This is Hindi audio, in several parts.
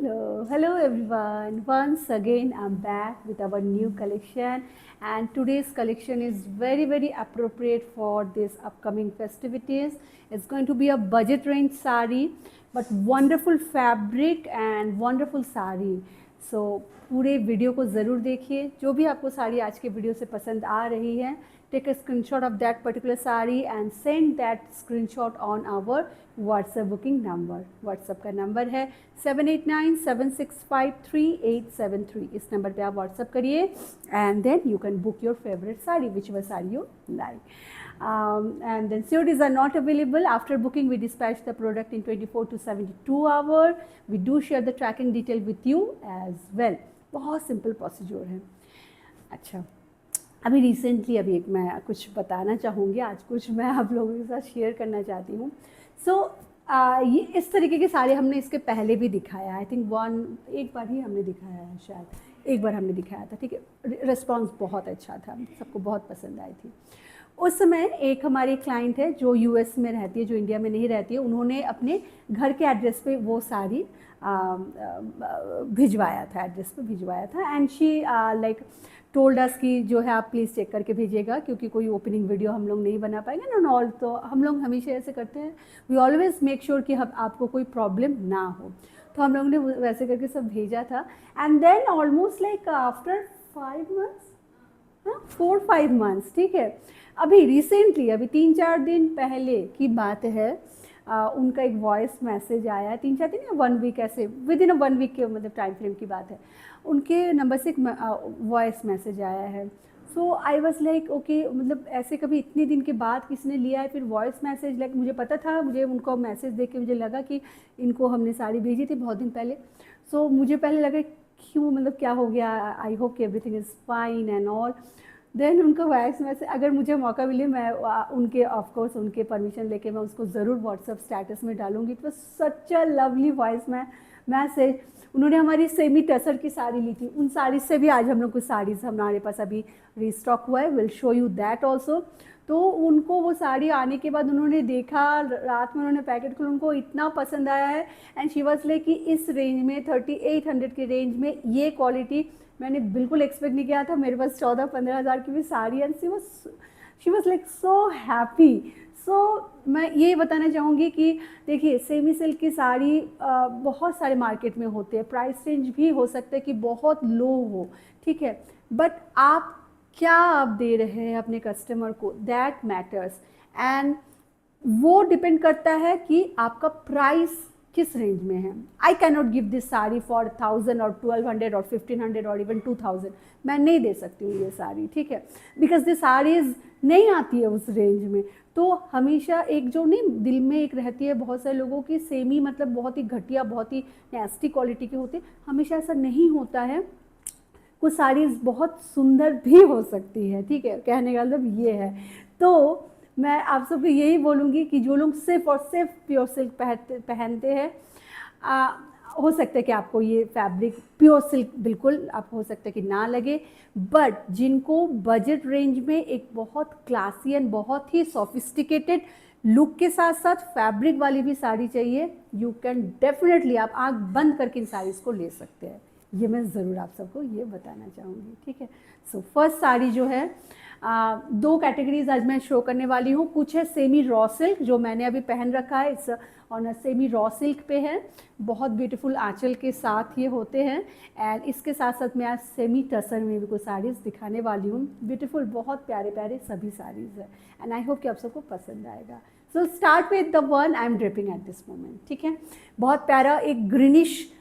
Hello everyone. Once again, I'm back with our new collection, and today's collection is very appropriate for this upcoming festivities. It's going to be a budget range sari, but wonderful fabric and wonderful sari. So पूरे वीडियो को ज़रूर देखिए. जो भी आपको साड़ी आज के वीडियो से पसंद आ रही है, take a screenshot of that particular sari and send that screenshot on our WhatsApp booking number. WhatsApp का नंबर है 7897653873. इस नंबर पे आप WhatsApp करिए and then you can book your favorite sari, whichever sari you like. And then CODs are not available. After booking, we dispatch the product in 24 to 72 hours. We do share the tracking detail with you as well. बहुत सिंपल प्रोसीजर है. अच्छा, अभी रिसेंटली एक मैं कुछ बताना चाहूँगी. आज कुछ मैं आप लोगों के साथ शेयर करना चाहती हूँ. ये इस तरीके के साड़ी हमने इसके पहले भी दिखाया. आई थिंक एक बार ही हमने दिखाया है, शायद एक बार हमने दिखाया था. ठीक है, रिस्पॉन्स बहुत अच्छा था, सबको बहुत पसंद आई थी. उस समय एक हमारी क्लाइंट है जो यूएस में रहती है, जो इंडिया में नहीं रहती है. उन्होंने अपने घर के एड्रेस पे वो साड़ी भिजवाया था, एड्रेस पे भिजवाया था. And she like told us कि जो है आप प्लीज़ चेक करके भेजिएगा, क्योंकि कोई ओपनिंग वीडियो हम लोग नहीं बना पाएंगे ना. ऑल तो हम लोग हमेशा ऐसे करते हैं, वी ऑलवेज मेक श्योर कि हम आपको कोई प्रॉब्लम ना हो. तो हम लोगों ने वैसे करके सब भेजा था. And then almost like after 5 months, 4-5 months, ठीक है. अभी रिसेंटली, अभी 3-4 दिन पहले की बात है, उनका एक वॉइस मैसेज आया. 3-4 दिन या 1 वीक, ऐसे विद इन 1 वीक के मतलब टाइम फ्रेम की बात है. उनके नंबर से एक वॉइस मैसेज आया है. सो आई वॉज लाइक ओके, मतलब ऐसे कभी इतने दिन के बाद किसी ने लिया है, फिर वॉइस मैसेज. लाइक मुझे पता था, मुझे उनको मैसेज देख के मुझे लगा कि इनको हमने साड़ी भेजी थी बहुत दिन पहले. सो मुझे पहले लगा क्यों, मतलब क्या हो गया, आई होप कि everything is fine and all. Then उनका वॉइस मैसेज, अगर मुझे मौका मिले मैं उनके ऑफकोर्स उनके परमिशन लेके मैं उसको ज़रूर व्हाट्सअप स्टेटस में डालूंगी. It was such a lovely voice message. उन्होंने हमारी सेमी टसर की साड़ी ली थी. उन साड़ी से भी आज हम लोग कुछ साड़ीज़ हमारे पास अभी रिस्टॉक हुआ है, will show you that also. तो उनको वो साड़ी आने के बाद उन्होंने देखा, रात में उन्होंने पैकेट खोला, उनको इतना पसंद आया है. एंड शी वाज लाइक कि इस रेंज में 3800 के रेंज में ये क्वालिटी मैंने बिल्कुल एक्सपेक्ट नहीं किया था. मेरे पास 14-15 हज़ार की भी साड़ी है. She was like so happy. So मैं ये बताना चाहूँगी कि देखिए, सेमी सिल्क की साड़ी बहुत सारे मार्केट में होते हैं. प्राइस रेंज भी हो सकता है कि बहुत लो हो, ठीक है, बट आप क्या आप दे रहे हैं अपने कस्टमर को, दैट मैटर्स. एंड वो डिपेंड करता है कि आपका प्राइस किस रेंज में है. I can not give this sari for 1000 और 1200 और 1500 और इवन 2000. मैं नहीं दे सकती हूँ ये साड़ी, ठीक है, बिकॉज दिस साड़ीज नहीं आती है उस रेंज में. तो हमेशा एक जो नहीं दिल में एक रहती है बहुत सारे लोगों की, सेमी मतलब बहुत ही घटिया, बहुत ही नेस्टी क्वालिटी के होते. हमेशा ऐसा नहीं होता है. कुछ साड़ीज़ बहुत सुंदर भी हो सकती है, ठीक है, कहने का मतलब ये है. तो मैं आप सबको यही बोलूँगी कि जो लोग सिर्फ और सिर्फ प्योर सिल्क पहनते हैं, हो सकता है कि आपको ये फैब्रिक प्योर सिल्क बिल्कुल आप हो सकता है कि ना लगे, बट जिनको बजट रेंज में एक बहुत क्लासी एंड बहुत ही सोफिस्टिकेटेड लुक के साथ साथ फैब्रिक वाली भी साड़ी चाहिए, यू कैन डेफिनेटली, आप आँख बंद करके इन साड़ीज़ को ले सकते हैं. ये मैं ज़रूर आप सबको ये बताना चाहूँगी, ठीक है. सो फर्स्ट साड़ी जो है, 2 कैटेगरीज आज मैं शो करने वाली हूँ. कुछ है सेमी रॉ सिल्क जो मैंने अभी पहन रखा है, इस ऑन सेमी रॉ सिल्क पे है. बहुत ब्यूटीफुल आंचल के साथ ये होते हैं. एंड इसके साथ साथ मैं आज सेमी टसर में भी कुछ साड़ीज़ दिखाने वाली हूँ. ब्यूटीफुल, बहुत प्यारे प्यारे सभी साड़ीज़ है. एंड आई होप कि आप सबको पसंद आएगा. So start with the one I M dripping eight this moment, ठीक है. बहुत प्यारा एक ग्रीनिश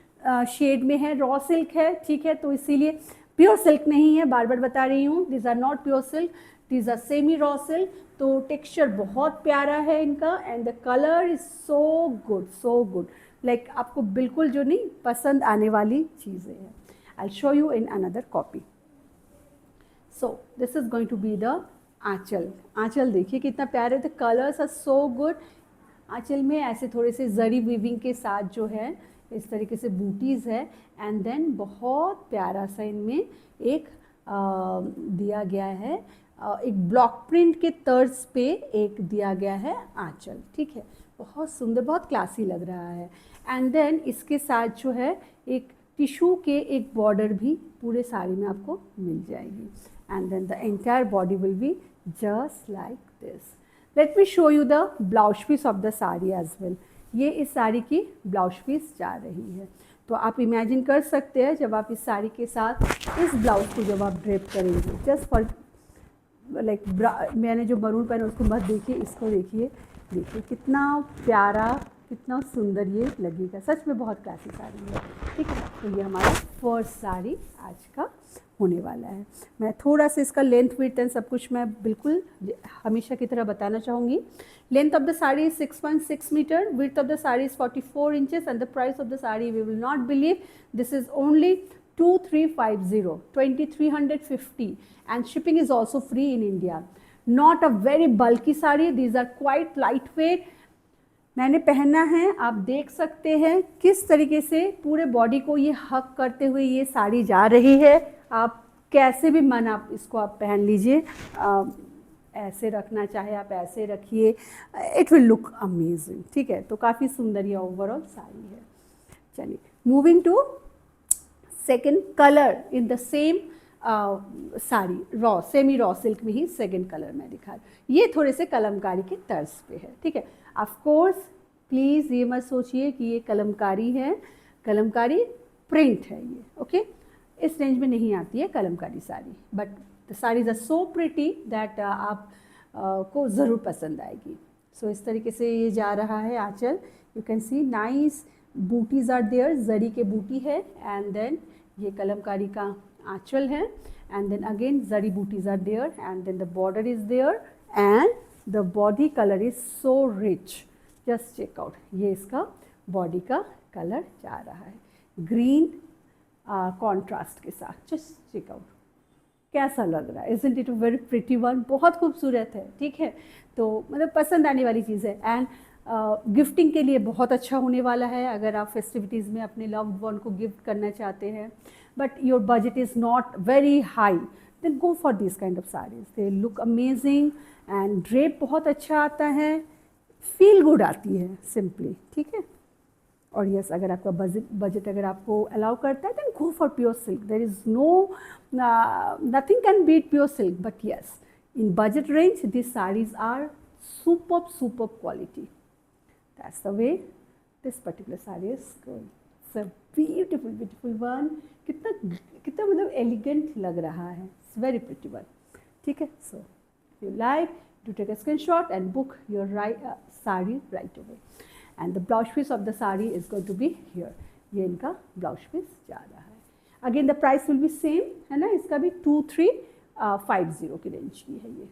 शेड में है, रॉ सिल्क है, ठीक है. तो इसीलिए प्योर सिल्क नहीं है, बार बार बता रही हूँ, this are not pure silk, this are semi raw silk. तो टेक्सचर बहुत प्यारा है इनका. And the colour is so good, so good, like आपको बिल्कुल जो नहीं पसंद आने वाली चीज़ें हैं. I will show you in another copy. So this is going to be the aanchal. आंचल देखिए कितना प्यारे, the colours are so good. आंचल में ऐसे थोड़े से जरी वीविंग के साथ जो है इस तरीके से बूटीज़ है. एंड देन बहुत प्यारा सा इनमें एक दिया गया है, एक ब्लॉक प्रिंट के तर्ज पे एक दिया गया है आंचल, ठीक है. बहुत सुंदर, बहुत क्लासी लग रहा है। एंड देन इसके साथ जो है एक टिश्यू के एक बॉर्डर भी पूरे साड़ी में आपको मिल जाएगी। And then the entire body will be just like this. Let me show you the blouse piece of the sari as well. ये इस साड़ी की ब्लाउज पीस जा रही है। तो आप इमेजिन कर सकते हैं जब आप इस साड़ी के साथ इस ब्लाउज को जब आप ड्रेप करेंगे, जस्ट फॉर लाइक मैंने जो मरून पहना उसको मत देखिए, इसको देखिए, देखिए कितना प्यारा, कितना सुंदर ये लगेगा। सच में बहुत क्लासी साड़ी है, ठीक है। तो ये हमारा फर्स्ट साड़ी आज का होने वाला है। मैं थोड़ा सा इसका लेंथ विड्थ एंड सब कुछ मैं बिल्कुल हमेशा की तरह बताना चाहूँगी। Length of the sari is 6.6 metre, width of the sari is 44 inches and the price of the sari we will not believe, this is only 2350, 2350 and shipping is also free in India. Not a very bulky sari, these are quite lightweight. मैंने पहना है, आप देख सकते हैं किस तरीके से पूरे बॉडी को ये हक करते हुए ये साड़ी जा रही है। आप कैसे भी मन आप इसको आप पहन लीजिए, ऐसे रखना चाहे आप ऐसे रखिए, इट विल लुक अमेजिंग, ठीक है। तो काफ़ी सुंदर ये ओवरऑल साड़ी है। चलिए moving to second colour in the same sari, raw semi raw silk में ही सेकेंड कलर मैं दिखा रही हूँ। ये थोड़े से कलमकारी के तर्ज पे है, ठीक है। ऑफ कोर्स प्लीज़ ये मत सोचिए कि ये कलमकारी है, कलमकारी प्रिंट है ये, ओके। इस रेंज में नहीं आती है kalamkari sari, but the saris are so pretty that आप को ज़रूर पसंद आएगी। सो इस तरीके से ये जा रहा है आंचल, you can see nice butis are there, जरी के बूटी है। एंड देन ये कलमकारी का आंचल है, and then again zari butis are there, and then the border is there, and the body colour is so rich, just check out. ये इसका बॉडी का कलर जा रहा है ग्रीन कॉन्ट्रास्ट के साथ, जस्ट चेक आउट कैसा लग रहा है। Isn't it a very pretty one, बहुत खूबसूरत है, ठीक है। तो मतलब पसंद आने वाली चीज़ है। एंड गिफ्टिंग के लिए बहुत अच्छा होने वाला है अगर आप फेस्टिविटीज़ में अपने लव्ड वन को गिफ्ट करना चाहते हैं, but your budget is not very high, then go for this kind of saris, they look amazing and drape बहुत अच्छा आता है, फील गुड आती है सिंपली, ठीक है। और यस, अगर आपका बजट अगर आपको अलाउ करता है then go for pure silk, there is no nothing can beat pure silk, but yes in budget range this saris are superb quality. That's the way this particular saree is going. It's a beautiful one. कितना मतलब elegant लग रहा है. It's very pretty one. ठीक है. So if you like, do take a screenshot and book your saree right away. And the blouse piece of the saree is going to be here. ये इनका blouse piece जा रहा है. Again the price will be same, है ना. इसका भी 2350 की रेंज की है ये.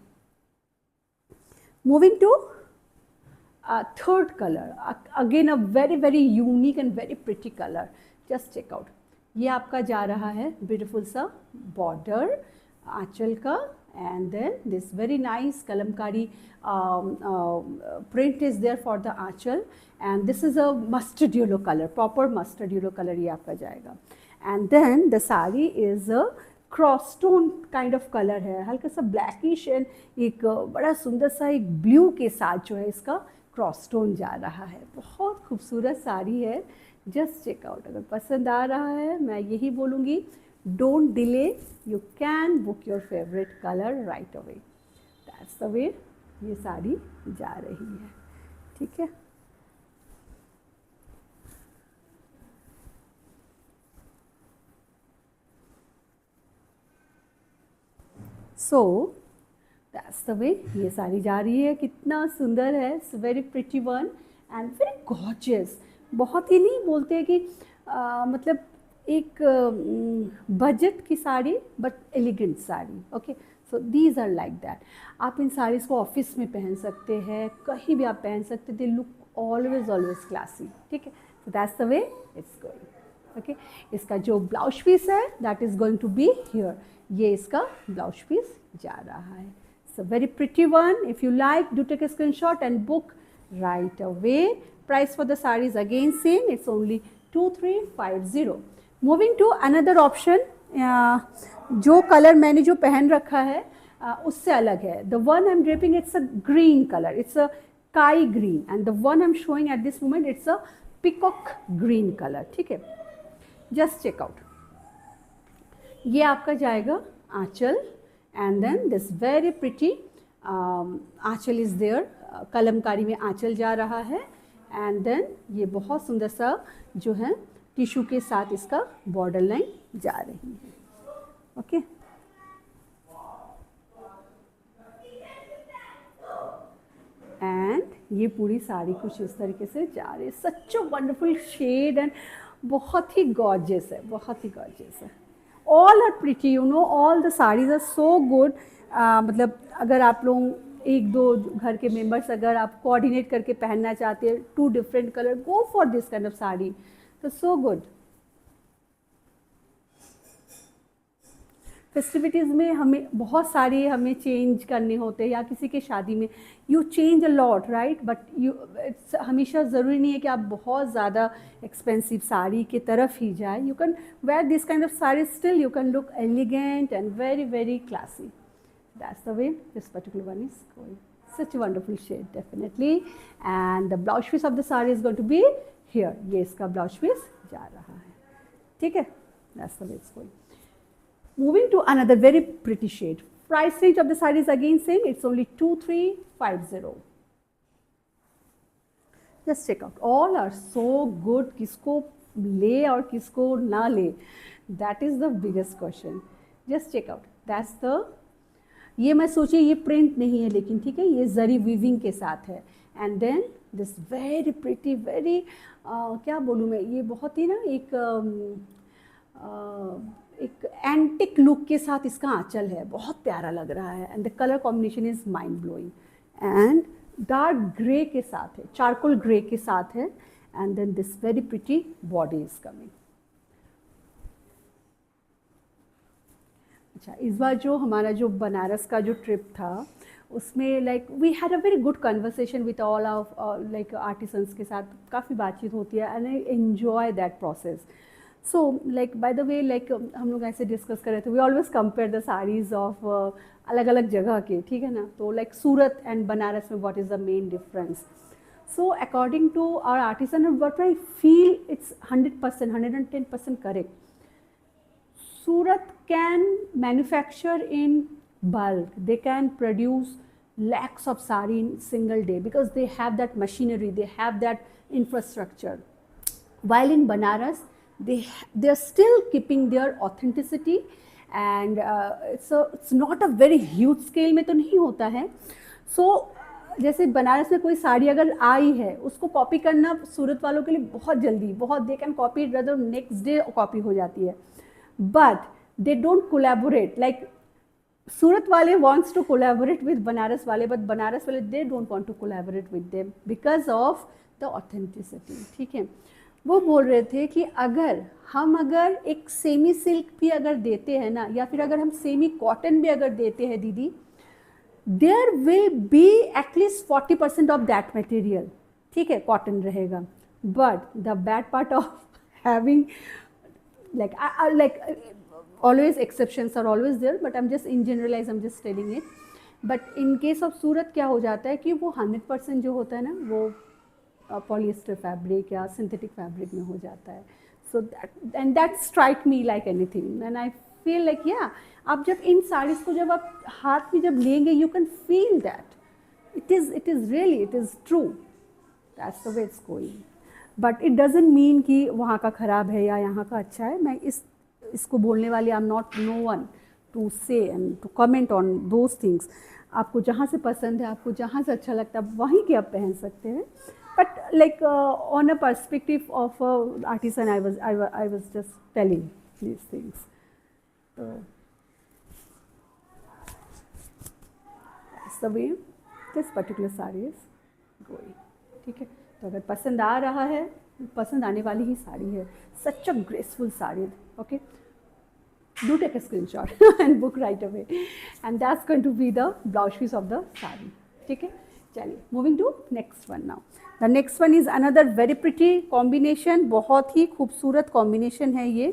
Moving to third color, again a very unique and very pretty color. Just check out. ये आपका जा रहा है beautiful सा border आंचल का, and then this very nice kalamkari print is there for the Aanchal, and this is a mustard yellow color, proper mustard yellow color ये आपका जाएगा. And then the saree is a cross stone kind of colour है, हल्का सा ब्लैकिश एंड एक बड़ा सुंदर सा एक ब्लू के साथ जो है इसका क्रॉस स्टोन जा रहा है. बहुत खूबसूरत साड़ी है. Just check out. अगर पसंद आ रहा है मैं यही बोलूँगी, don't delay, you can book your favourite colour right away. That's the way ये साड़ी जा रही है. ठीक है. सो दैट्स द वे ये साड़ी जा रही है. कितना सुंदर है. It's very pretty one and very gorgeous. बहुत ही नहीं बोलते हैं कि मतलब एक बजट की sari but elegant sari. Okay, so these are like that. आप इन साड़ीज़ को ऑफिस में पहन सकते हैं, कहीं भी आप पहन सकते हैं. They look always classy. ठीक है. So that's the way it's going. Okay, इसका जो ब्लाउज पीस है that is going to be here. ये इसका ब्लाउज पीस जा रहा है. It's a very pretty one. If you like, do take a screenshot and book right away. Price for the saree is again same. It's only 2350. Moving to another option. जो कलर मैंने जो पहन रखा है उससे अलग है. The one I'm draping, it's a green color. It's a sky green and the one I am showing at this moment it's a peacock green colour, ठीक है। जस्ट चेक आउट, ये आपका जाएगा आंचल and then this very pretty aanchal is there, kalamkari में आंचल जा रहा है एंड देन ये बहुत सुंदर सा जो है टिश्यू के साथ इसका बॉर्डर लाइन जा रही है, ओके। एंड ये पूरी साड़ी कुछ इस तरीके से जा रही है, such a wonderful shade and बहुत ही गॉर्जियस है, बहुत ही गॉर्जियस है। All are pretty, you know, all the saris are so good. मतलब अगर आप लोग एक दो घर के मेंबर्स अगर आप कोऑर्डिनेट करके पहनना चाहते हैं 2 different colour, go for this kind of sari, तो सो गुड। फेस्टिविटीज़ में हमें बहुत सारे हमें चेंज करने होते हैं, या किसी के शादी में you change a lot, right, but you हमेशा ज़रूरी नहीं है कि आप बहुत ज़्यादा एक्सपेंसिव साड़ी की तरफ ही जाए। You can wear this kind of sari, still you can look elegant and very very classy. That's the way this particular one is going, such a wonderful shade definitely. And the blouse piece of the sari is going to be here, ये इसका ब्लाउज पीस जा रहा है, ठीक है। That's the way it's going. Moving to another very pretty shade. Price range of the saree is again same. It's only 2350. Just check out. All are so good. किसको ले और किसको ना ले? That is the biggest question. Just check out. That's the. ये मैं सोचिए ये प्रिंट नहीं है लेकिन ठीक है, ये जरी वीविंग के साथ है। And then this very pretty, very क्या बोलूँ मैं, ये बहुत ही ना एक एंटिक लुक के साथ इसका आंचल है, बहुत प्यारा लग रहा है। And the colour combination is mind blowing and dark grey के साथ है, चारकोल ग्रे के साथ है। And then this very pretty body is coming. अच्छा, इस बार जो हमारा जो बनारस का जो ट्रिप था उसमें like we had a very good conversation with all of like artisans के साथ, काफ़ी बातचीत होती है and I enjoy that process. So like by the way like हम लोग ऐसे डिस्कस कर रहे थे, we always compare the saris of अलग अलग जगह के, ठीक है ना। तो लाइक सूरत एंड बनारस में what is the main difference. So according to our artisan what I feel it's 100%, 110% correct. Surat can manufacture in bulk, they can produce lakhs of sari in single day because they have that machinery, they have that infrastructure. While in Banaras, they are still keeping their authenticity and it's not a very huge scale में तो नहीं होता है। So जैसे बनारस में कोई साड़ी अगर आई है उसको कॉपी करना सूरत वालों के लिए बहुत जल्दी, बहुत they can copy it rather next day copy हो जाती है। But they don't collaborate. Like Surat wale wants to collaborate with Banaras wale, but Banaras wale they don't want to collaborate with them because of the authenticity. ठीक है, वो बोल रहे थे कि अगर एक सेमी सिल्क भी अगर देते हैं ना, या फिर अगर हम सेमी कॉटन भी अगर देते हैं दीदी, there will be at least 40% of that material, ठीक है, कॉटन रहेगा। But the bad part of having like always exceptions are always there, but I'm just in generalize, I'm just telling it. But in case of सूरत क्या हो जाता है कि वो 100% जो होता है ना वो पॉलिएस्टर फैब्रिक या सिंथेटिक फैब्रिक में हो जाता है। सो that strike me like anything and I feel like yeah, आप जब इन साड़ीज़ को जब आप हाथ में जब लेंगे you can feel that it is really it is true, that's the way it's going. But it doesn't mean कि वहाँ का ख़राब है या यहाँ का अच्छा है। मैं इसको बोलने वाली I am not no one to say and to comment on those things. आपको जहाँ से पसंद है, आपको जहाँ से अच्छा लगता है वहीं के आप पहन सकते हैं। But like on a perspective of artisan I was just telling these things. तो that's the way this particular sari is going, ठीक है। तो अगर पसंद आ रहा है, पसंद आने वाली ही साड़ी है, such a graceful sari, okay. Do take a screenshot and book right away and that's going to be the blouse piece of the sari, ठीक है। चलिए moving to next one now. The next one is another very pretty combination, बहुत ही खूबसूरत कॉम्बिनेशन है ये।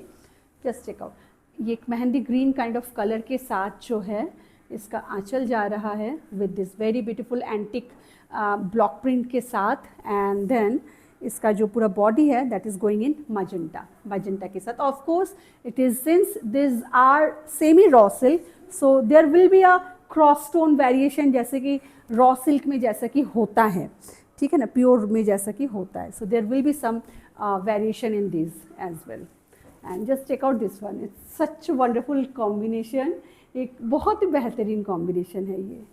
जस्ट चेक आउट, ये एक mehndi green kind of colour के साथ जो है इसका आंचल जा रहा है with this very beautiful antique block print के साथ, एंड देन इसका जो पूरा बॉडी है that is going in magenta के साथ. Of course it is since this are semi raw silk, so there will be a cross tone variation, जैसे कि रॉ सिल्क में जैसा कि होता है, ठीक है ना, प्योर में जैसा कि होता है. So there will be some variation in this as well. And just check out this one, it's such wonderful combination. एक बहुत ही बेहतरीन कॉम्बिनेशन है ये.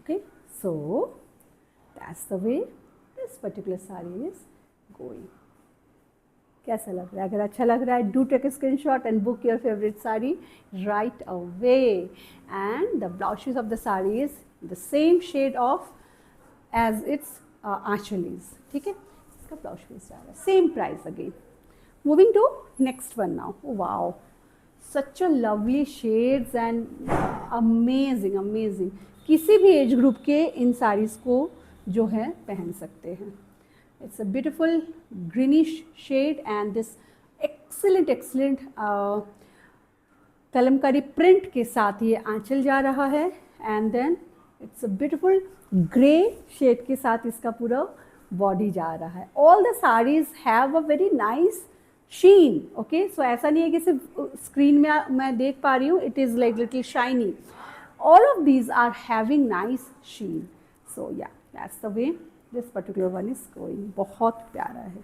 Okay, so that's the way this particular saree is going. कैसा लग रहा है? अगर अच्छा लग रहा है, do take a screenshot and book your favorite saree right away. And the blouse piece of the saree is the same shade of as its Aanchal is. ठीक है, इसका blouse piece जा रहा है, same price again. Moving to next one now. Oh, wow, such a lovely shades and amazing. किसी भी एज ग्रुप के इन साड़ीज़ को जो है पहन सकते हैं. It's a beautiful greenish shade and this excellent kalamkari print के साथ ये आंचल जा रहा है, and then it's a beautiful grey shade के साथ इसका पूरा बॉडी जा रहा है. All the saris have a very nice sheen. Okay, so ऐसा नहीं है कि सिर्फ स्क्रीन में मैं देख पा रही हूँ, it is like little shiny. All of these are having nice sheen. So yeah, that's the way this particular one is going. बहुत प्यारा है.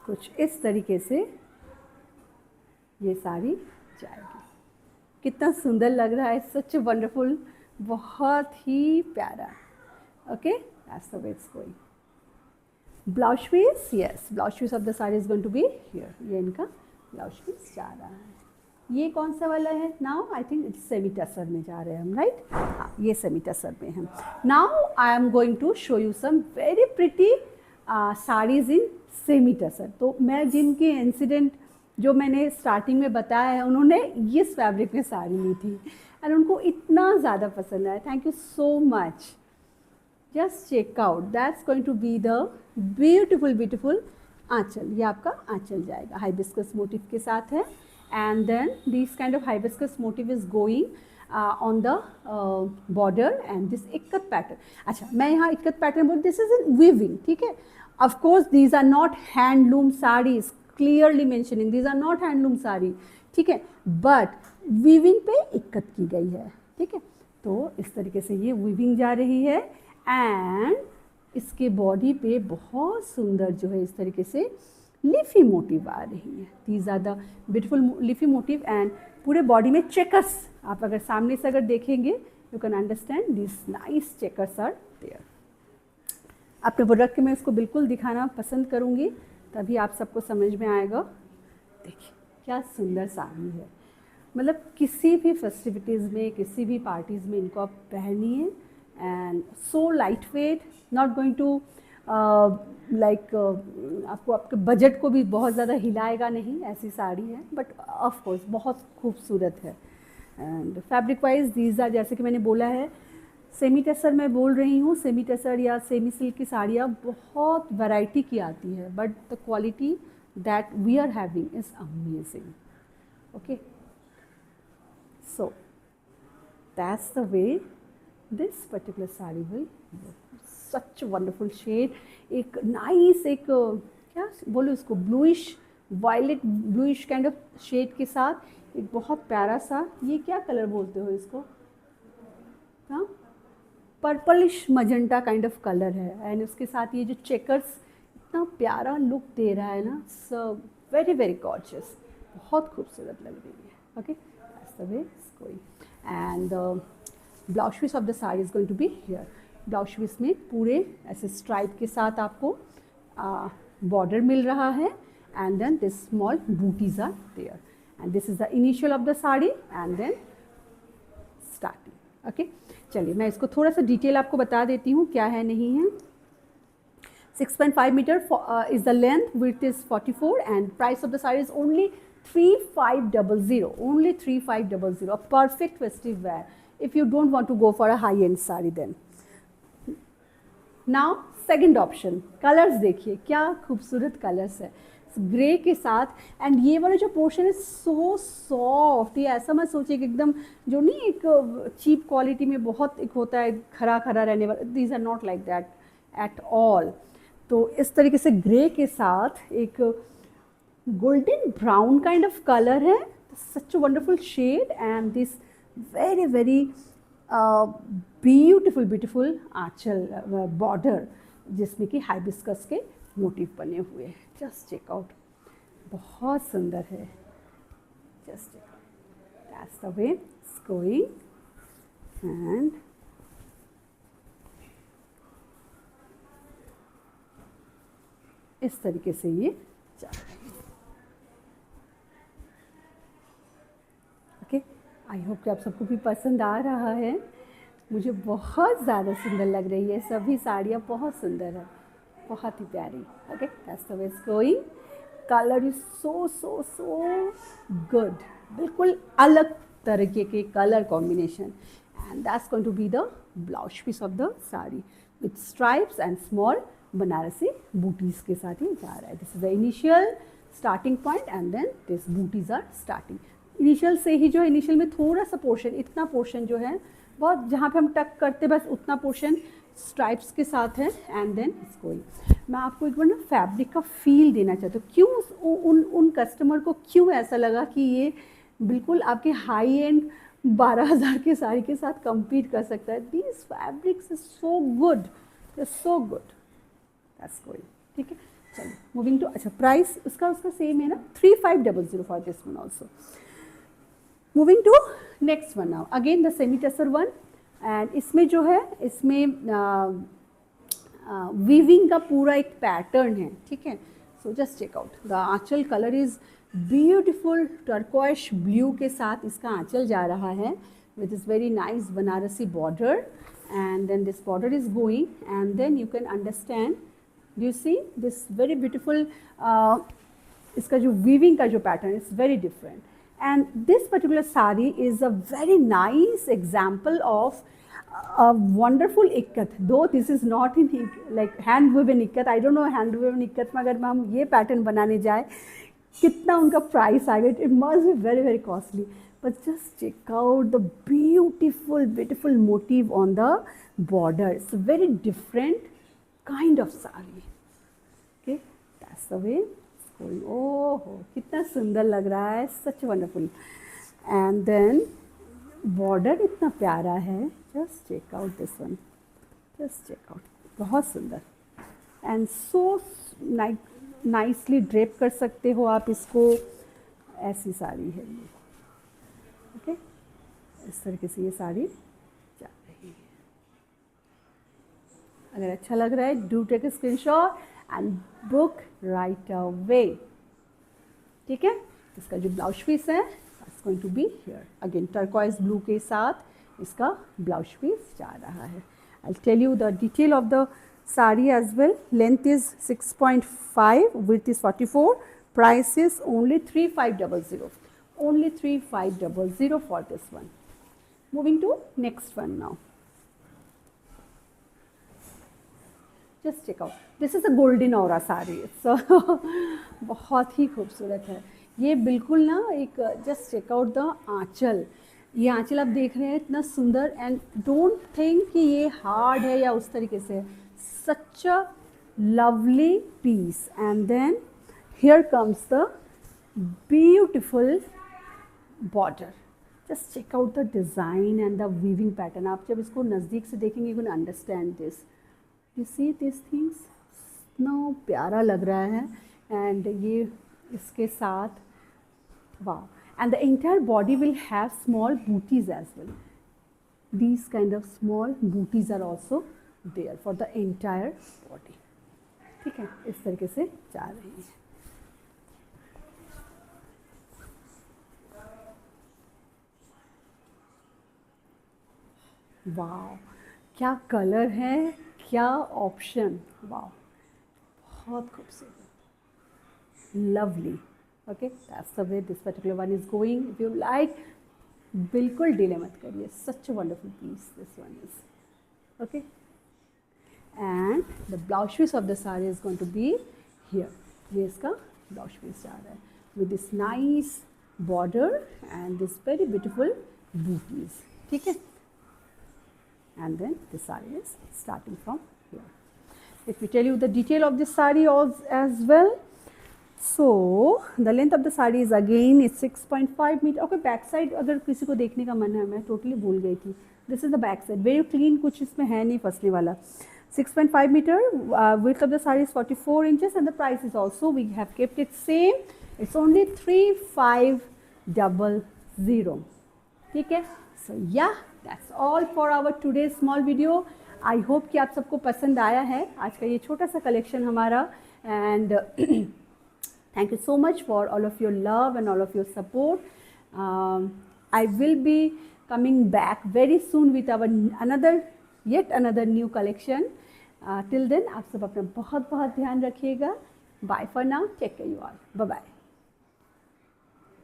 कुछ इस तरीके से ये साड़ी जाएगी. कितना सुंदर लग रहा है. सच वंडरफुल, बहुत ही प्यारा. Okay, that's the way it's going. Blouse piece, yes, blouse piece of the sari is going to be here. ये इनका ब्लाउज पीस जा रहा है. ये कौन सा वाला है? Now I think it's semi tussar में जा रहे हैं हम, राइट? हाँ, ये सेमी टसर में है. Now I am going to show you some very pretty saris in semi tussar. तो मैं जिनके इंसिडेंट जो मैंने स्टार्टिंग में बताया है, उन्होंने इस फैब्रिक में साड़ी ली थी एंड उनको इतना ज़्यादा पसंद आया. Thank you so much. Just check out, that's going to be the beautiful anchal. ये आपका आंचल जाएगा, हाइबिस्कस मोटिव के साथ है, and then this kind of hibiscus motif is going on the border and this ikat pattern. अच्छा, मैं यहाँ इक्कत पैटर्न बोल, दिस इज इन वीविंग. ठीक है, of course these are not handloom saris, clearly mentioning these are not handloom sari. ठीक है, बट वीविंग पे इक्कत की गई है. ठीक है, तो इस तरीके से ये वीविंग जा रही है, एंड इसके बॉडी पे बहुत सुंदर जो है इस तरीके से लीफी मोटिव आ रही है. These are the beautiful leafy motif and पूरे बॉडी में चेकर्स. आप अगर सामने से अगर देखेंगे, you can understand this nice checkers are there. अपने प्रोडक्ट के मैं इसको बिल्कुल दिखाना पसंद करूँगी, तभी आप सबको समझ में आएगा. देखिए क्या सुंदर साड़ी है. मतलब किसी भी फेस्टिविटीज़ में, किसी भी पार्टीज़ में इनको आप पहनिए. And so lightweight, not going to आपको आपके बजट को भी बहुत ज़्यादा हिलाएगा नहीं, ऐसी साड़ी है, बट ऑफ कोर्स बहुत खूबसूरत है. And fabric wise these are, जैसे कि मैंने बोला है, सेमी टसर मैं बोल रही हूँ. सेमी टसर या सेमी सिल्क की साड़ियाँ बहुत वैरायटी की आती है, but the quality that we are having is amazing. Okay, so that's the way this particular saree will look. Such a wonderful shade. एक nice, एक क्या बोलो इसको, bluish violet bluish kind of shade के साथ एक बहुत प्यारा सा, ये क्या कलर बोलते हो इसको? हाँ, purplish magenta kind of colour है, एंड उसके साथ ये जो चेकर्स इतना प्यारा लुक दे रहा है ना. सो वेरी गॉर्जियस, बहुत खूबसूरत लग रही है. Okay, that's the way it's going. And blouse piece of the sari is going to be here. Blouse piece में पूरे ऐसे स्ट्राइप के साथ आपको बॉर्डर मिल रहा है, and then this small butis are there, and this is the initial of the sari and then starting. Okay, चलिए मैं इसको थोड़ा सा डिटेल आपको बता देती हूँ क्या है नहीं है. 6.5 meter is the length, width is 44, and price of the saree is only 3500, only 3500. A perfect festive wear if you don't want to go for a high end saree. Then now second option, colours देखिए क्या खूबसूरत कलर्स है ग्रे के साथ, एंड ये वाला जो पोर्शन है सो सॉफ्ट, ये ऐसा मत सोचिए कि एकदम जो नहीं एक चीप क्वालिटी में बहुत एक होता है खरा खरा रहने वाला, these are not like that at all. तो इस तरीके से ग्रे के साथ एक golden brown kind of colour है, such a wonderful shade, and this very very beautiful aanchal border जिसमें कि हाइबिस्कस के मोटिव बने हुए हैं। जस्ट चेक आउट, बहुत सुंदर है। Just check out, that's the way it's going, and इस तरीके से ये चल रही है। ओके, आई होप कि आप सबको भी पसंद आ रहा है। मुझे बहुत ज़्यादा सुंदर लग रही है, सभी साड़ियाँ बहुत सुंदर है, बहुत ही प्यारी। Okay, that's the way it's going. Colour is so so so good, बिल्कुल अलग तरीके के colour combination, and that's going to be the blouse piece of the sari with stripes and small Banarasi butis के साथ ही जा रहा है। This is the initial starting point, and then this butis are starting. Initial से ही जो इनिशियल में थोड़ा सा पोर्शन, इतना पोर्शन जो है बहुत, जहाँ पे हम टक करते बस उतना पोर्शन स्ट्राइप्स के साथ है, एंड देन इसको ही मैं आपको एक बार ना फैब्रिक का फील देना चाहती हूँ। क्यों उन कस्टमर को क्यों ऐसा लगा कि ये बिल्कुल आपके हाई एंड 12,000 के साड़ी के साथ compete कर सकता है। These fabrics is so good, so good, that's going. ठीक है, चलिए मूविंग टू, अच्छा प्राइस उसका सेम है ना, 3500 for this one also. Moving to next one now, again the semi tussar one, and इसमें जो है इसमें वीविंग का पूरा एक पैटर्न है। ठीक है, so just check out, the anchal colour is beautiful turquoise blue के साथ इसका आंचल जा रहा है with this very nice Banarasi border, and then this border is going, and then you can understand, do you see this very beautiful इसका जो weaving का जो pattern is very different, and this particular sari is a very nice example of a wonderful ikkat, though this is not in like hand woven ikkat, I don't know hand woven ikkat में अगर हम ये pattern बनाने जाए कितना उनका प्राइस आएगा, it must be very very costly, but just check out the beautiful motif on the border. It's a very different kind of sari. Okay, that's the way it's going. Oh, कितना सुंदर लग रहा है, such wonderful. And then border इतना प्यारा है, just check out this one, just check out, बहुत सुंदर, and so nicely drape कर सकते हो आप इसको, ऐसी साड़ी है ये। ओके, इस तरीके से ये साड़ी जा रही है। अगर अच्छा लग रहा है do take a screenshot and book right away. ठीक है, इसका जो ब्लाउज पीस है it's going to be here, again turquoise blue के साथ इसका ब्लाउज पीस जा रहा है। I will tell you the detail of the sari as well. Length is 6.5, width is 44, price is only 3500, only 3500 for this one. Moving to next one now, just check out, this is a golden aura saree, so बहुत ही खूबसूरत है ये, बिल्कुल ना एक, just check out the आंचल, ये आंचल आप देख रहे हैं इतना सुंदर, एंड डोंट थिंक कि ये हार्ड है या उस तरीके से, such a lovely piece, and then here comes the beautiful border. Just check out the design and the weaving pattern. आप जब इसको नज़दीक से देखेंगे you can understand this. You see these things? इतना प्यारा लग रहा है, and ये इसके साथ wow, and the entire body will have small booties as well. These kind of small booties are also there for the entire body. ठीक है, इस तरीके से जा रही है। वाह, क्या कलर है, क्या ऑप्शन, वाह बहुत खूबसूरत, lovely. Okay, that's the way this particular one is going. If you like, बिल्कुल डिले मत करिए. Such a wonderful piece this one is. Okay, and the blouse piece of the sari is going to be here. ये इसका ब्लाउज पीस जा रहा है with this nice border and this very beautiful butis. ठीक है, and then the saree is starting from here. Let me tell you the detail of this saree as well. So the length of the saree is again it's 6.5 meter. Okay, back side अगर किसी को देखने का मन है, मैं totally भूल गई थी. This is the back side, very clean, कुछ इसमें है नहीं फंसने वाला. 6.5 meter, width of the saree is 44 inches and the price is also, we have kept it same. It's only 3500. ठीक है. So yeah, that's all for our today's small video. I hope कि आप सबको पसंद आया है आज का ये छोटा सा कलेक्शन हमारा. And thank you so much for all of your love and all of your support. I will be coming back very soon with our yet another new collection. Till then, आप सब अपना बहुत बहुत ध्यान रखिएगा. Bye for now. Take care you all. Bye bye.